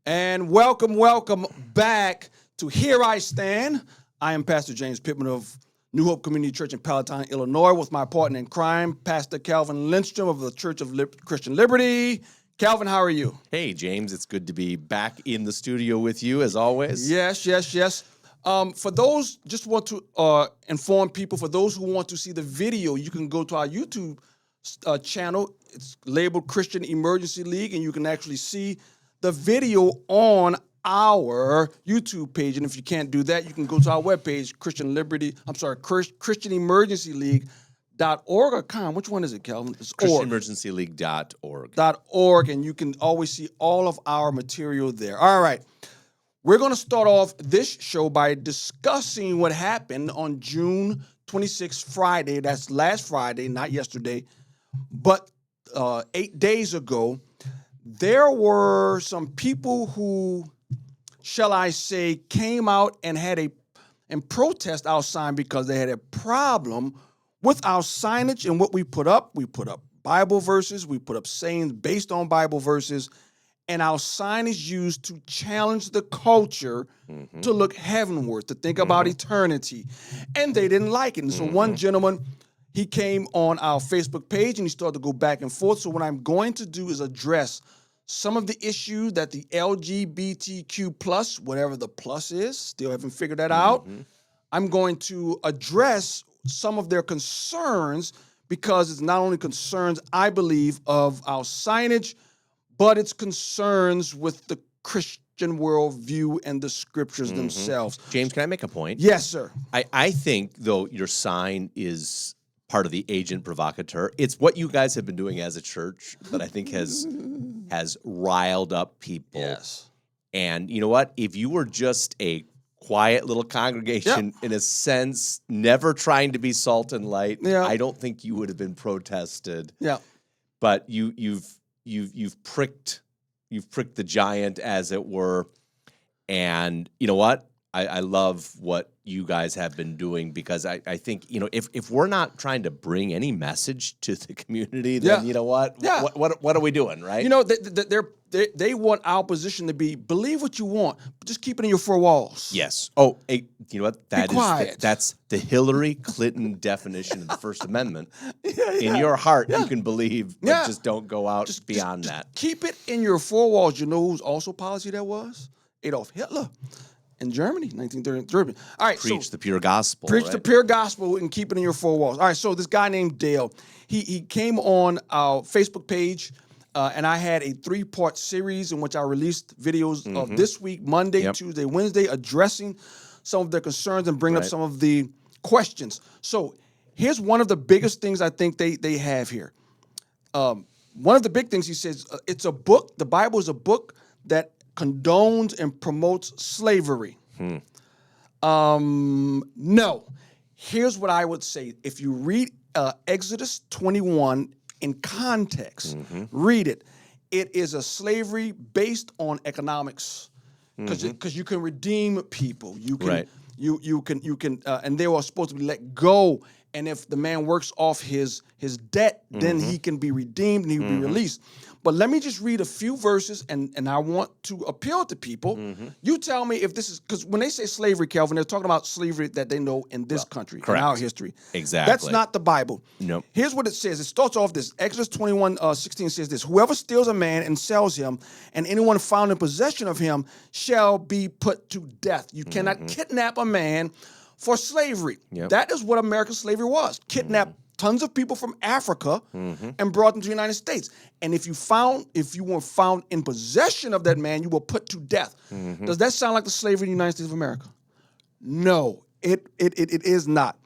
And welcome back to Here I Stand. I am Pastor James Pittman of New Hope Community Church in Palatine, Illinois, with my partner in crime, Pastor Calvin Lindstrom of the Church of Christian Liberty. Calvin, how are you? Hey, James, it's good to be back in the studio with you, as always. Yes. For those, just want to inform people, for those who want to see the video, you can go to our YouTube channel. It's labeled Christian Emergency League, and you can actually see the video on our YouTube page. And if you can't do that, you can go to our webpage, Christian Emergency League.org or com. Which one is it, Calvin? It's ChristianEmergencyLeague.org. .org, and you can always see all of our material there. All right. We're going to start off this show by discussing what happened on June 26th, Friday. That's last Friday, not yesterday, but 8 days ago. There were some people who, shall I say, came out and and protest our sign because they had a problem with our signage and what we put up. We put up Bible verses, we put up sayings based on Bible verses, and our sign is used to challenge the culture to look heavenward, to think about eternity. And they didn't like it. And so one gentleman, he came on our Facebook page and he started to go back and forth. So what I'm going to do is address some of the issues that the LGBTQ plus, whatever the plus is, still haven't figured that out. I'm going to address some of their concerns because it's not only concerns, I believe, of our signage, but it's concerns with the Christian worldview and the scriptures themselves. James, can I make a point? Yes, sir. I think, though, your sign is part of the agent provocateur. It's what you guys have been doing as a church that I think has riled up people. Yes. And you know what? If you were just a quiet little congregation, in a sense, never trying to be salt and light, I don't think you would have been protested. Yeah. But you've pricked the giant, as it were. And you know what? I love what you guys have been doing because I think, if we're not trying to bring any message to the community, then you know what? Yeah. What are we doing, right? They want our position to be, believe what you want, but just keep it in your four walls. Yes. Oh, hey, you know what? Quiet. That's the Hillary Clinton definition of the First Amendment. In your heart, you can believe, but just don't go out beyond that. Keep it in your four walls. You know whose also policy that was? Adolf Hitler. In Germany, 1933. All right, preach the pure gospel. Preach the pure gospel and keep it in your four walls. All right, so this guy named Dale, he came on our Facebook page, and I had a 3-part series in which I released videos of this week, Monday, Tuesday, Wednesday, addressing some of their concerns and bring up some of the questions. So here's one of the biggest things I think they have here. One of the big things he says, it's a book. The Bible is a book that condones and promotes slavery. No. Here's what I would say. If you read Exodus 21 in context, read it. It is a slavery based on economics, because you can redeem people. You can you can and they were supposed to be let go. And if the man works off his debt, then he can be redeemed and he will be released. But let me just read a few verses, and I want to appeal to people. You tell me if this is, because when they say slavery, Calvin, they're talking about slavery that they know in this country, in our history. Exactly. That's not the Bible. Nope. Here's what it says. It starts off this. Exodus 21:16 says this: whoever steals a man and sells him, and anyone found in possession of him shall be put to death. You cannot kidnap a man for slavery. That is what American slavery was. Kidnap tons of people from Africa and brought them to the United States. And if you were found in possession of that man, you were put to death. Does that sound like the slavery in the United States of America? No, it is not.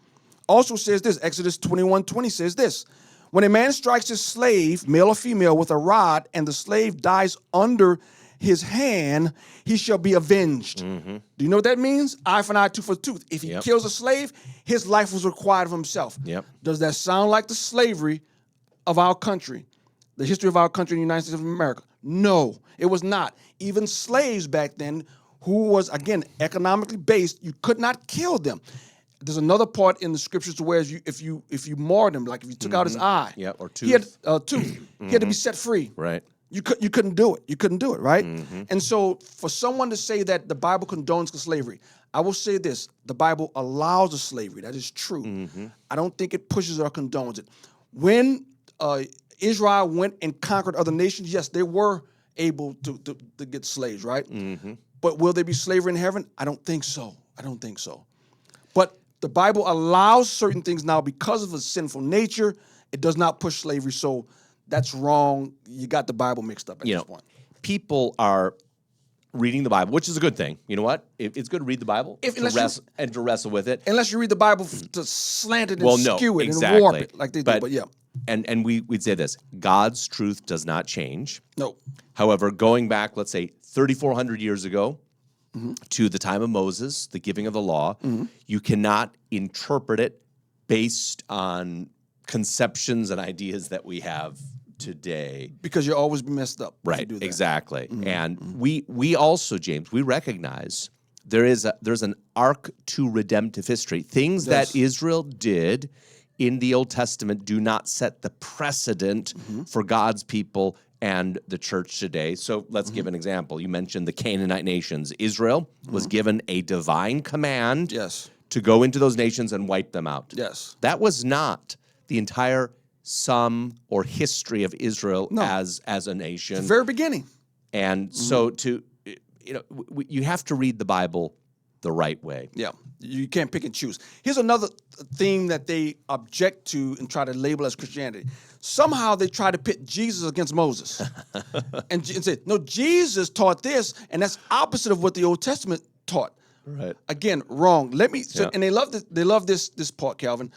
Also says this, Exodus 21:20 says this: when a man strikes his slave, male or female, with a rod, and the slave dies under his hand, he shall be avenged. Do you know what that means? Eye for an eye, tooth for a tooth. If he kills a slave, his life was required of himself. Does that sound like the slavery of our country, the history of our country in the United States of America? No, it was not. Even slaves back then, who was, again, economically based, you could not kill them. There's another part in the scriptures where if you marred him, like if you took out his eye, or tooth. he had tooth. He had to be set free. Right. You couldn't do it. You couldn't do it, right? Mm-hmm. And so for someone to say that the Bible condones slavery, I will say this: the Bible allows the slavery. That is true. Mm-hmm. I don't think it pushes or condones it. When Israel went and conquered other nations, yes, they were able to get slaves, right? Mm-hmm. But will there be slavery in heaven? I don't think so. I don't think so. But the Bible allows certain things now because of a sinful nature. It does not push slavery, so that's wrong. You got the Bible mixed up at this point. People are reading the Bible, which is a good thing. You know what? It's good to read the Bible and to wrestle with it. Unless you read the Bible to slant it and Well, no, skew it exactly. and warp it like they do. But yeah, And we'd say this: God's truth does not change. no. However, going back, let's say 3,400 years ago to the time of Moses, the giving of the law, you cannot interpret it based on conceptions and ideas that we have today. Because you'll always be messed up. if you Right, do that. exactly. And we also, James, we recognize there's an arc to redemptive history. Things Yes. that Israel did in the Old Testament do not set the precedent for God's people and the church today. So let's give an example. You mentioned the Canaanite nations. Israel was given a divine command Yes. to go into those nations and wipe them out. Yes. That was not the entire sum or history of Israel as a nation. The very beginning. And so you have to read the Bible the right way. Yeah. You can't pick and choose. Here's another theme that they object to and try to label as Christianity. Somehow they try to pit Jesus against Moses and say, no, Jesus taught this, and that's opposite of what the Old Testament taught. Right. Again, wrong. And they love this part, Calvin.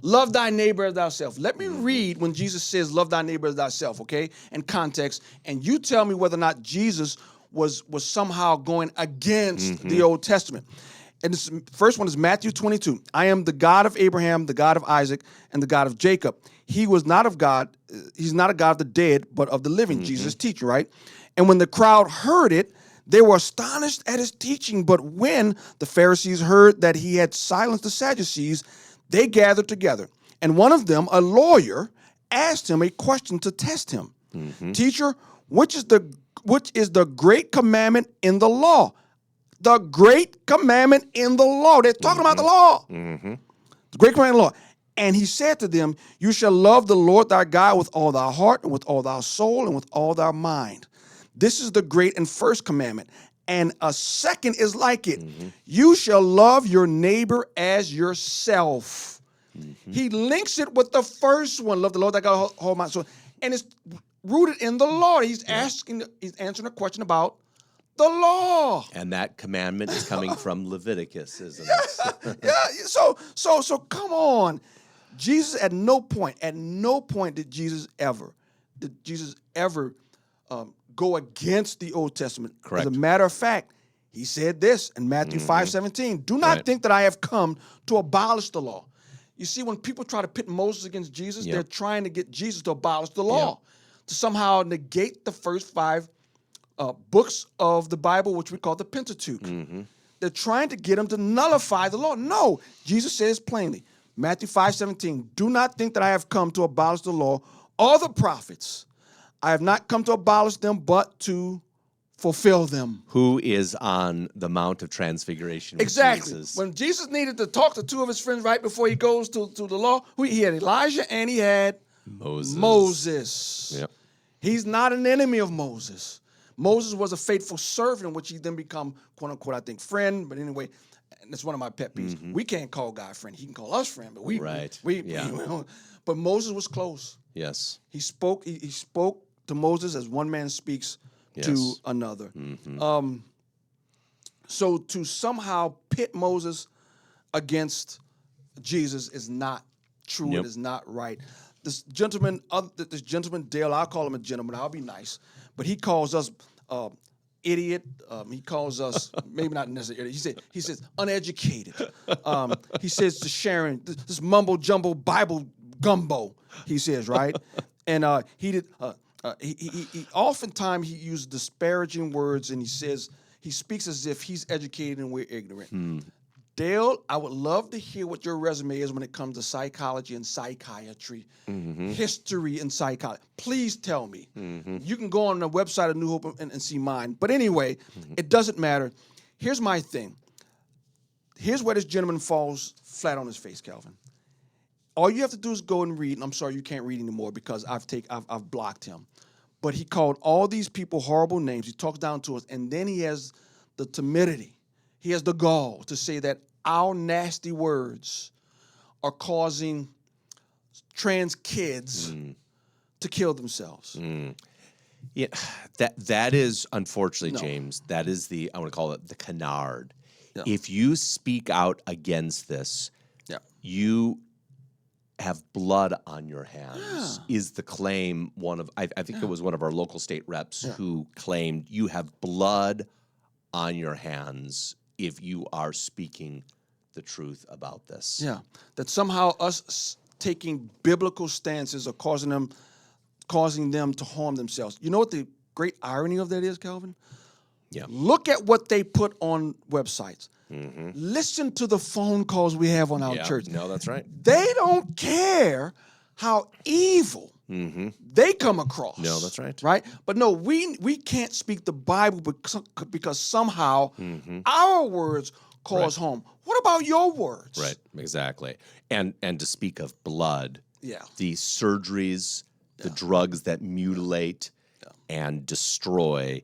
Love thy neighbor as thyself. Let me read when Jesus says, love thy neighbor as thyself, okay? In context, and you tell me whether or not Jesus was somehow going against the Old Testament. And this first one is Matthew 22. I am the God of Abraham, the God of Isaac, and the God of Jacob. He was not of God. He's not a God of the dead, but of the living. Jesus teaching, right? And when the crowd heard it, they were astonished at his teaching. But when the Pharisees heard that he had silenced the Sadducees, they gathered together. And one of them, a lawyer, asked him a question to test him. Teacher, which is the great commandment in the law? The great commandment in the law. They're talking about the law. The great commandment in the law. And he said to them, you shall love the Lord thy God with all thy heart and with all thy soul and with all thy mind. This is the great and first commandment. And a second is like it. You shall love your neighbor as yourself. He links it with the first one. Love the Lord thy God with all mind, soul. And it's rooted in the law. He's answering a question about the law. And that commandment is coming from Leviticus, isn't it? Yeah. So come on. Jesus at no point did Jesus ever go against the Old Testament. Correct. As a matter of fact, he said this in Matthew 5:17. Do not think that I have come to abolish the law. You see, when people try to pit Moses against Jesus, they're trying to get Jesus to abolish the law, to somehow negate the first 5 books of the Bible, which we call the Pentateuch. They're trying to get him to nullify the law. No, Jesus says plainly, Matthew 5:17, do not think that I have come to abolish the law or the prophets. I have not come to abolish them, but to fulfill them. Who is on the Mount of Transfiguration with Exactly. Jesus? When Jesus needed to talk to 2 of his friends right before he goes to the law, he had Elijah and he had Moses. Yep. He's not an enemy of Moses. Moses was a faithful servant, which he then become, quote unquote, I think, friend. But anyway, and that's one of my pet peeves. We can't call God friend. He can call us friend, but we but Moses was close. Yes. He spoke. He spoke to Moses as one man speaks to another. So to somehow pit Moses against Jesus is not true. It is not right. This gentleman, Dale, I'll call him a gentleman. I'll be nice, but he calls us idiot. He calls us maybe not necessarily idiot. He says uneducated. He says to Sharon, this mumbo jumbo Bible gumbo. He says, right, and he oftentimes he uses disparaging words, and he speaks as if he's educated and we're ignorant. Dale, I would love to hear what your resume is when it comes to psychology and psychiatry, history and psychology. Please tell me. You can go on the website of New Hope and see mine. But anyway, it doesn't matter. Here's my thing. Here's where this gentleman falls flat on his face, Calvin. All you have to do is go and read, and I'm sorry you can't read anymore because I've blocked him. But he called all these people horrible names. He talks down to us, and then he has the timidity. He has the gall to say that our nasty words are causing trans kids to kill themselves. Yeah, that is unfortunately, No. James. That is I want to call it the canard. Yeah. If you speak out against this, Yeah. you have blood on your hands. Is the claim I think it was one of our local state reps who claimed you have blood on your hands if you are speaking the truth about this. Yeah, that somehow us taking biblical stances are causing them to harm themselves. You know what the great irony of that is, Calvin? Yeah. Look at what they put on websites. Listen to the phone calls we have on our church. No, that's right. They don't care how evil they come across. No, that's right. Right? But no, we can't speak the Bible because somehow our words cause harm. What about your words? Right, exactly. And to speak of blood, the surgeries, the drugs that mutilate and destroy,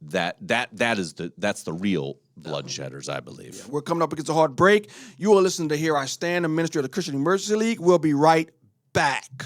that's the real bloodshedders, I believe. We're coming up against a hard break. You are listening to Here I Stand, a ministry of the Christian Emergency League. We'll be right back.